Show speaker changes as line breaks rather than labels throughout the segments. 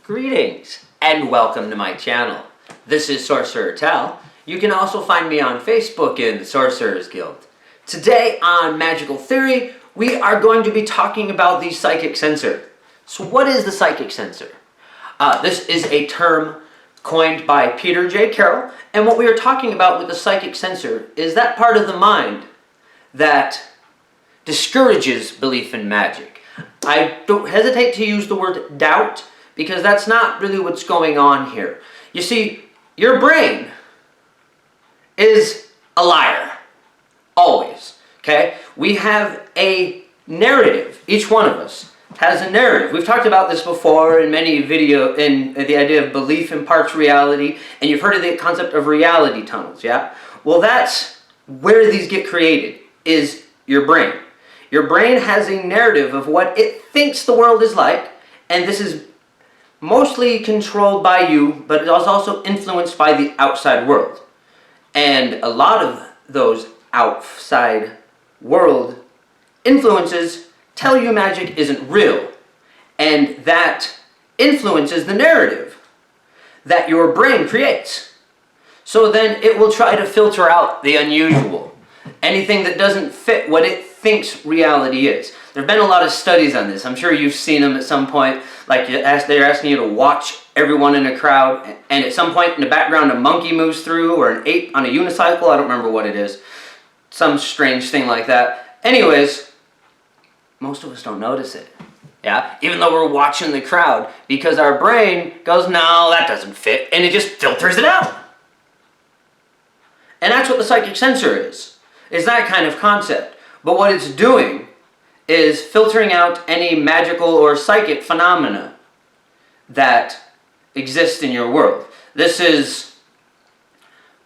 Greetings and welcome to my channel. This is Sorcerer Tal. You can also find me on Facebook in the Sorcerer's Guild. Today on Magical Theory, we are going to be talking about the Psychic Censor. So what is the Psychic Censor? This is a term coined by Peter J. Carroll, and what we are talking about with the Psychic Censor is that part of the mind that discourages belief in magic. I don't hesitate to use the word doubt because that's not really what's going on here. You see, your brain is a liar. Always. Okay? We have a narrative. Each one of us has a narrative. We've talked about this before in many videos, in the idea of belief imparts reality, and you've heard of the concept of reality tunnels, yeah? Well, that's where these get created, is your brain. Your brain has a narrative of what it thinks the world is like, and this is mostly controlled by you, but it is also influenced by the outside world. And a lot of those outside world influences tell you magic isn't real, and that influences the narrative that your brain creates. So then it will try to filter out the unusual, anything that doesn't fit what it thinks reality is. There have been a lot of studies on this. I'm sure you've seen them at some point. Like they're asking you to watch everyone in a crowd, and at some point in the background a monkey moves through, or an ape on a unicycle. I don't remember what it is. Some strange thing like that. Anyways, most of us don't notice it. Yeah? Even though we're watching the crowd, because our brain goes, no, that doesn't fit, and it just filters it out. And that's what the Psychic Censor is that kind of concept. But what it's doing is filtering out any magical or psychic phenomena that exist in your world. This is,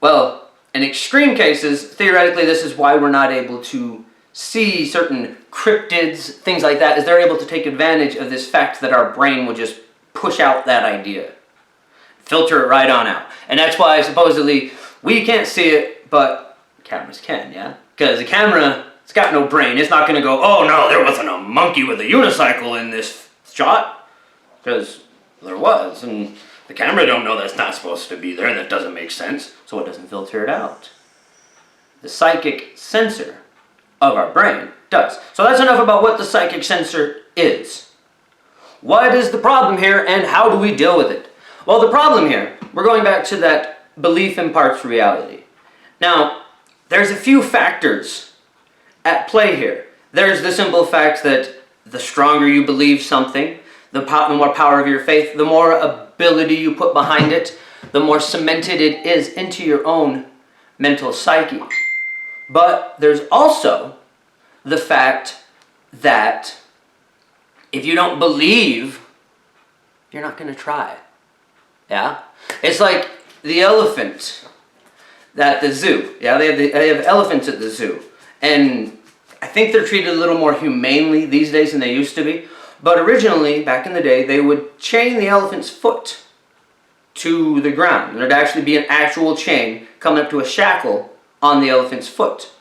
well, in extreme cases, theoretically, this is why we're not able to see certain cryptids, things like that, is they're able to take advantage of this fact that our brain will just push out that idea. Filter it right on out. And that's why, supposedly, we can't see it, but cameras can, yeah? Because the camera, it's got no brain. It's not going to go, oh no, there wasn't a monkey with a unicycle in this shot. Because there was, and the camera don't know that's not supposed to be there, and that doesn't make sense, so it doesn't filter it out. The Psychic Censor of our brain does. So that's enough about what the Psychic Censor is. What is the problem here, and how do we deal with it? Well, the problem here, we're going back to that belief imparts reality. Now, there's a few factors at play here. There's the simple fact that the stronger you believe something, the more power of your faith, the more ability you put behind it, the more cemented it is into your own mental psyche. But there's also the fact that if you don't believe, you're not going to try. Yeah? It's like the elephant at the zoo. Yeah, they have elephants at the zoo. And I think they're treated a little more humanely these days than they used to be. But originally, back in the day, they would chain the elephant's foot to the ground. There'd actually be an actual chain coming up to a shackle on the elephant's foot.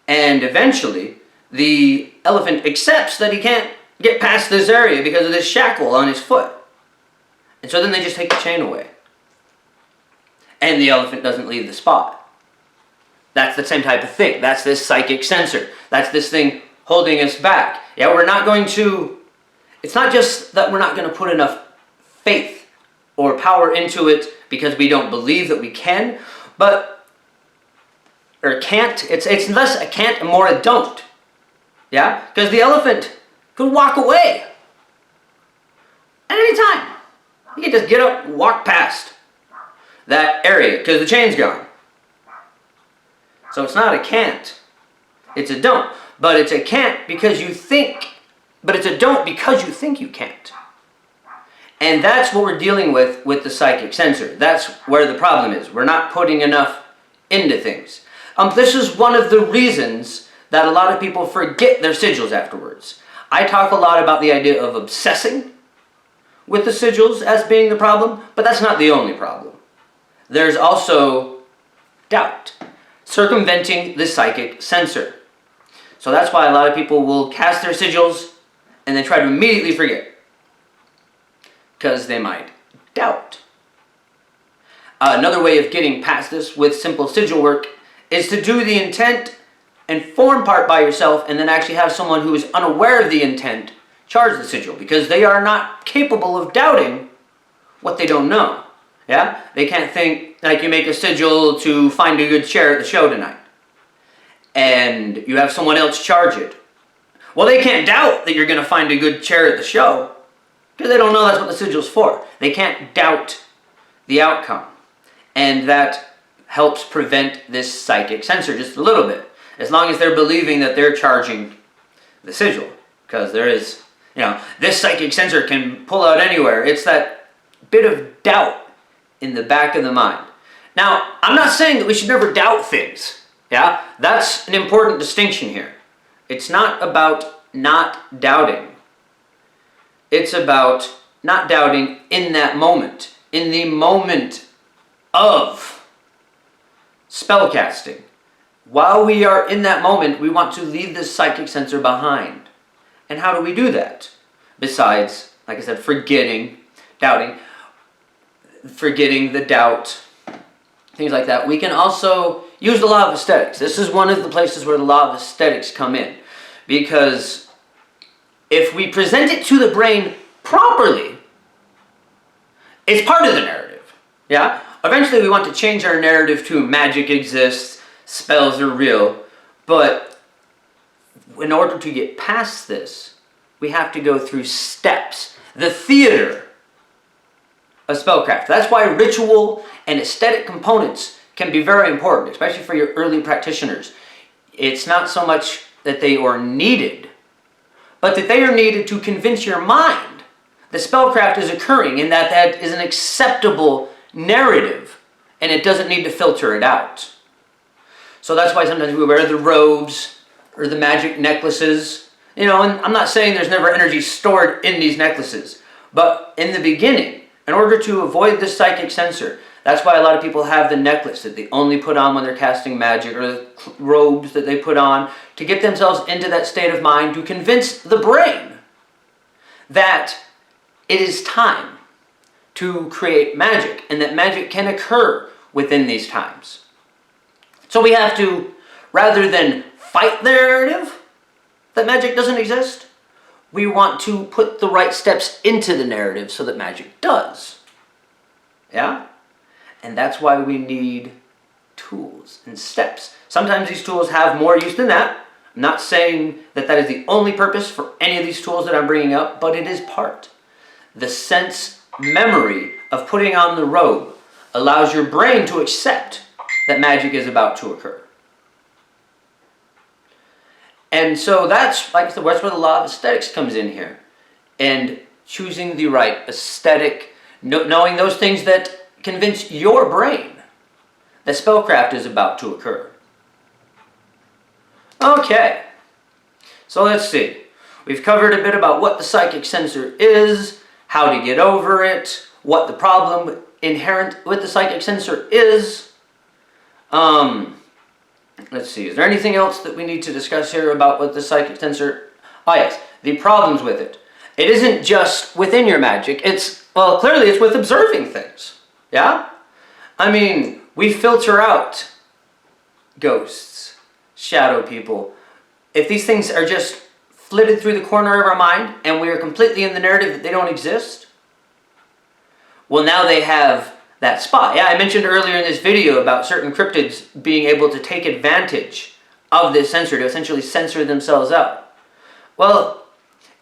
And eventually, the elephant accepts that he can't get past this area because of this shackle on his foot. And so then they just take the chain away. And the elephant doesn't leave the spot. That's the same type of thing. That's this Psychic Censor. That's this thing holding us back. Yeah, we're not going to, it's not just that we're not going to put enough faith or power into it because we don't believe that we can, but, or can't, it's less a can't and more a don't. Yeah, because the elephant could walk away at any time. He could just get up and walk past that area because the chain's gone. So it's not a can't, it's a don't. But it's a can't because you think, but it's a don't because you think you can't. And that's what we're dealing with the Psychic Censor. That's where the problem is. We're not putting enough into things. This is one of the reasons that a lot of people forget their sigils afterwards. I talk a lot about the idea of obsessing with the sigils as being the problem, but that's not the only problem. There's also doubt, circumventing the Psychic Censor. So that's why a lot of people will cast their sigils and then try to immediately forget. because they might doubt. Another way of getting past this with simple sigil work is to do the intent and form part by yourself, and then actually have someone who is unaware of the intent charge the sigil, because they are not capable of doubting what they don't know. Yeah? They can't think, like you make a sigil to find a good chair at the show tonight, and you have someone else charge it. Well, they can't doubt that you're going to find a good chair at the show, because they don't know that's what the sigil's for. They can't doubt the outcome. And that helps prevent this psychic censor just a little bit, as long as they're believing that they're charging the sigil. Because there is, this psychic censor can pull out anywhere. It's that bit of doubt in the back of the mind. Now, I'm not saying that we should never doubt things. Yeah? That's an important distinction here. It's not about not doubting. It's about not doubting in that moment. In the moment of spellcasting. While we are in that moment, we want to leave this psychic censor behind. And how do we do that? Besides, like I said, forgetting the doubt, things like that. We can also use the law of aesthetics. This is one of the places where the law of aesthetics come in. Because if we present it to the brain properly, it's part of the narrative. Yeah? Eventually we want to change our narrative to magic exists, spells are real, but in order to get past this, we have to go through steps. The theater of spellcraft. That's why ritual and aesthetic components can be very important, especially for your early practitioners. It's not so much that they are needed, but that they are needed to convince your mind that spellcraft is occurring and that that is an acceptable narrative, and it doesn't need to filter it out. So that's why sometimes we wear the robes or the magic necklaces. And I'm not saying there's never energy stored in these necklaces, but in the beginning, in order to avoid this psychic censor, that's why a lot of people have the necklace that they only put on when they're casting magic, or the robes that they put on to get themselves into that state of mind to convince the brain that it is time to create magic, and that magic can occur within these times. So we have to, rather than fight the narrative that magic doesn't exist, we want to put the right steps into the narrative so that magic does. Yeah? And that's why we need tools and steps. Sometimes these tools have more use than that. I'm not saying that that is the only purpose for any of these tools that I'm bringing up, but it is part. The sense memory of putting on the robe allows your brain to accept that magic is about to occur. And so that's where the law of aesthetics comes in here. And choosing the right aesthetic, knowing those things that convince your brain that spellcraft is about to occur. Okay, so let's see. We've covered a bit about what the psychic censor is, how to get over it, what the problem inherent with the psychic censor is. Let's see, is there anything else that we need to discuss here about what the psychic censor... Oh yes, the problems with it. It isn't just within your magic, clearly it's with observing things. Yeah? I mean, we filter out ghosts, shadow people. If these things are just flitted through the corner of our mind and we are completely in the narrative that they don't exist, well, now they have that spot. Yeah, I mentioned earlier in this video about certain cryptids being able to take advantage of this censor to essentially censor themselves out. Well,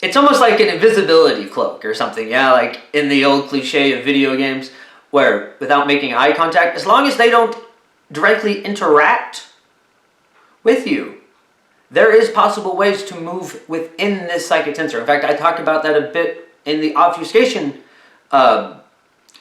it's almost like an invisibility cloak or something, yeah, like in the old cliche of video games where without making eye contact, as long as they don't directly interact with you, there is possible ways to move within this psychic censor. In fact, I talked about that a bit in the obfuscation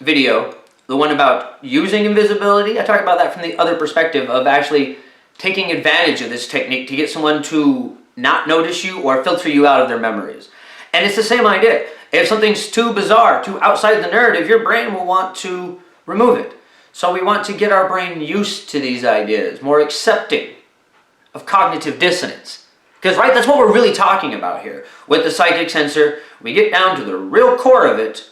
video, the one about using invisibility. I talked about that from the other perspective of actually taking advantage of this technique to get someone to not notice you or filter you out of their memories. And it's the same idea. If something's too bizarre, too outside the narrative, your brain will want to remove it. So we want to get our brain used to these ideas, more accepting of cognitive dissonance. Because, right, that's what we're really talking about here. With the psychic censor, we get down to the real core of it,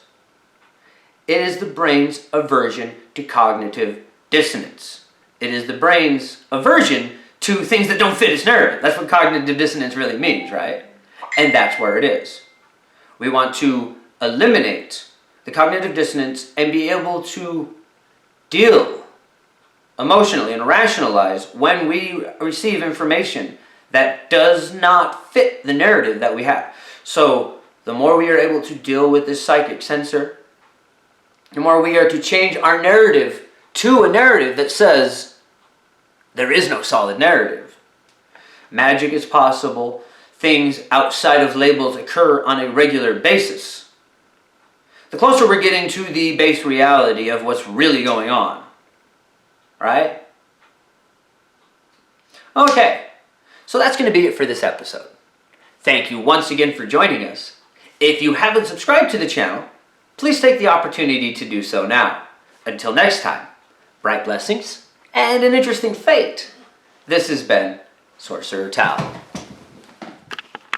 It is the brain's aversion to cognitive dissonance. It is the brain's aversion to things that don't fit its narrative. That's what cognitive dissonance really means, right? And that's where it is. We want to eliminate the cognitive dissonance and be able to deal emotionally and rationalize when we receive information that does not fit the narrative that we have. So the more we are able to deal with this psychic censor, the more we are to change our narrative to a narrative that says there is no solid narrative. Magic is possible. Things outside of labels occur on a regular basis. The closer we're getting to the base reality of what's really going on. Right? Okay, so that's going to be it for this episode. Thank you once again for joining us. If you haven't subscribed to the channel, please take the opportunity to do so now. Until next time, bright blessings and an interesting fate. This has been Sorcerer Tal.